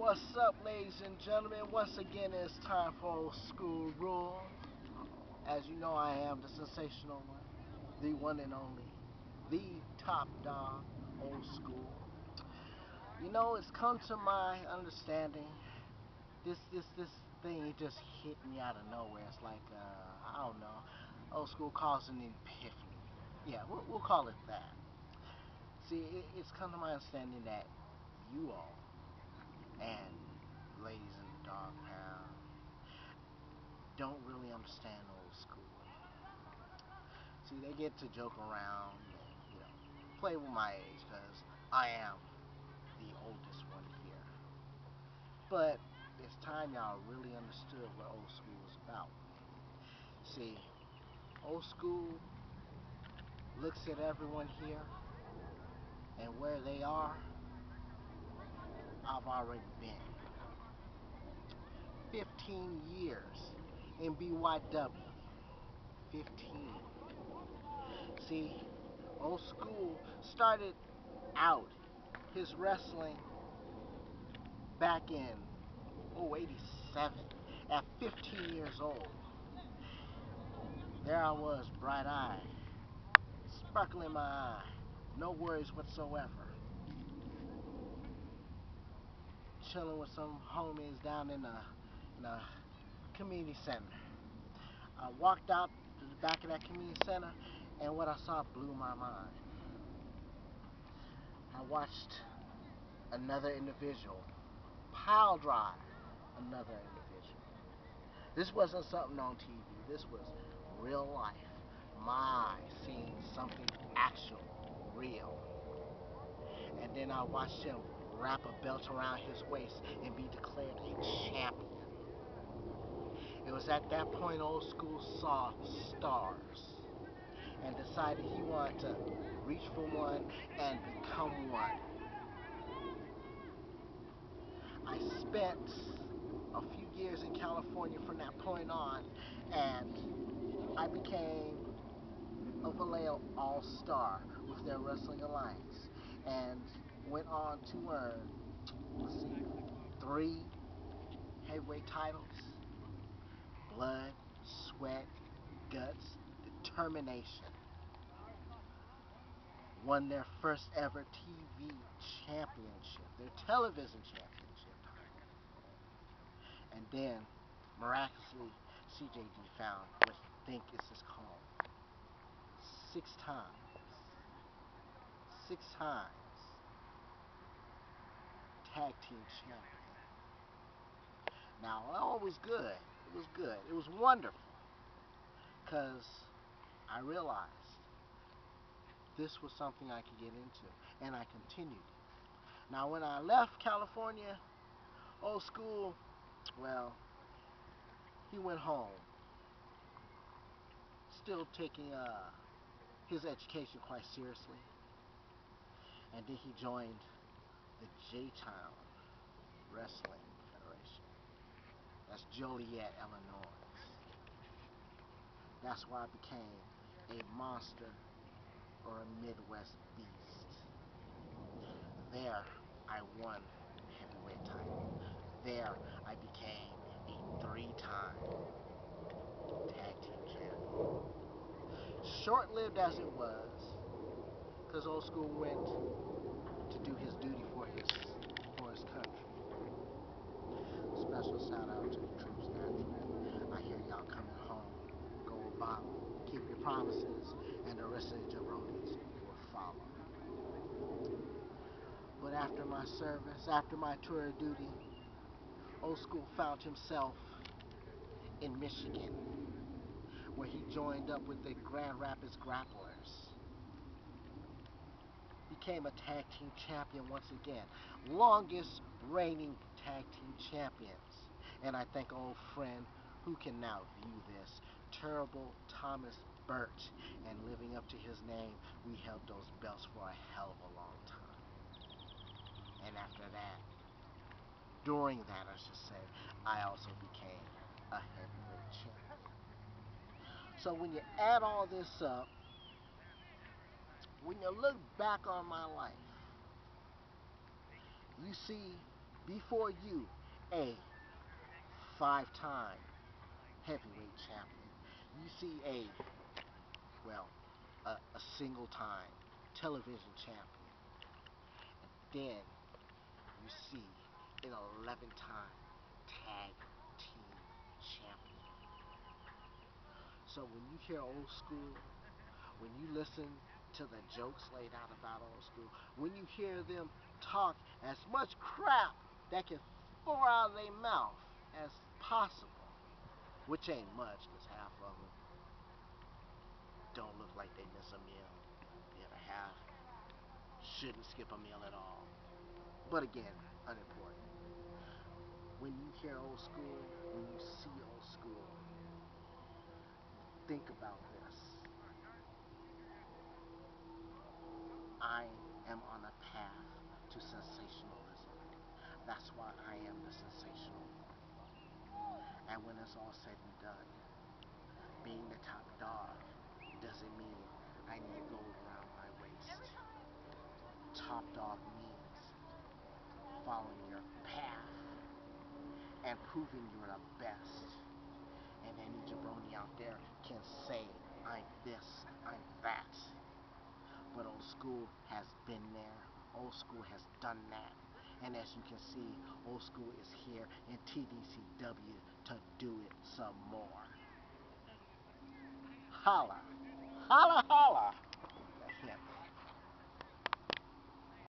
What's up, ladies and gentlemen? Once again, it's time for Old School Rule. As you know, I am the sensational one, the one and only, the top dog, Old School. You know, it's come to my understanding. This thing, it just hit me out of nowhere. It's like, I don't know. Old School calls it an epiphany. Yeah, we'll call it that. See, it's come to my understanding that you all and ladies in the dog pound don't really understand Old School. See, they get to joke around and, play with my age because I am the oldest one here. But it's time y'all really understood what Old School is about. See, Old School looks at everyone here and where they are, I've already been. 15 years in BYW. 15. See, Old School started out his wrestling back in 87 at 15 years old. There I was, bright-eyed, sparkle in my eye, no worries whatsoever. Chilling with some homies down in a community center. I walked out to the back of that community center, and what I saw blew my mind. I watched another individual pile drive another individual. This wasn't something on TV. This was real life. My seeing something actual, real. And then I watched him wrap a belt around his waist and be declared a champion. It was at that point Old School saw stars and decided he wanted to reach for one and become one. I spent a few years in California from that point on, and I became a Vallejo All-Star with their Wrestling Alliance, and went on to earn, 3 heavyweight titles. Blood, sweat, guts, determination. Won their first ever TV championship, their television championship title. And then, miraculously, CJD found what he think is called. 6 times. 6 times. Tag team champion. Now, all was good. It was good. It was wonderful. Because I realized this was something I could get into. And I continued. Now, when I left California, Old School, well, he went home. Still taking his education quite seriously. And then he joined the J-Town Wrestling Federation. That's Joliet, Illinois. That's where I became a monster or a Midwest beast. There, I won the heavyweight title. There, I became a 3-time tag team champion. Short-lived as it was, because Old School went to do his duty for his country. Special shout out to the troops naturally. I hear y'all coming home. Go about, keep your promises, and the rest of the jabronis will follow. But after my service, after my tour of duty, Old School found himself in Michigan, where he joined up with the Grand Rapids Grapplers. Became a tag team champion once again. Longest reigning tag team champions. And I thank old friend who can now view this, Terrible Thomas Burt. And living up to his name, we held those belts for a hell of a long time. And after that, during that I should say, I also became a heavyweight champion. So when you add all this up, when you look back on my life, you see Before you, a five-time heavyweight champion. You see well, a single-time television champion. And then you see an 11-time tag team champion. So when you hear old school, when you listen to the jokes laid out about old school, when you hear them talk as much crap that can pour out of their mouth as possible, which ain't much because half of them don't look like they miss a meal. The other half shouldn't skip a meal at all. But again, unimportant. When you hear old school, when you see old school, think about this. I am on a path to sensationalism. That's why I am the sensational one. And when it's all said and done, being the top dog doesn't mean I need gold around my waist. Top dog means following your path and proving you're the best. And any jabroni out there can say, I'm this, I'm that. But old school has been there. Old school has done that. And as you can see, old school is here in TDCW to do it some more. Holla. Holla, holla.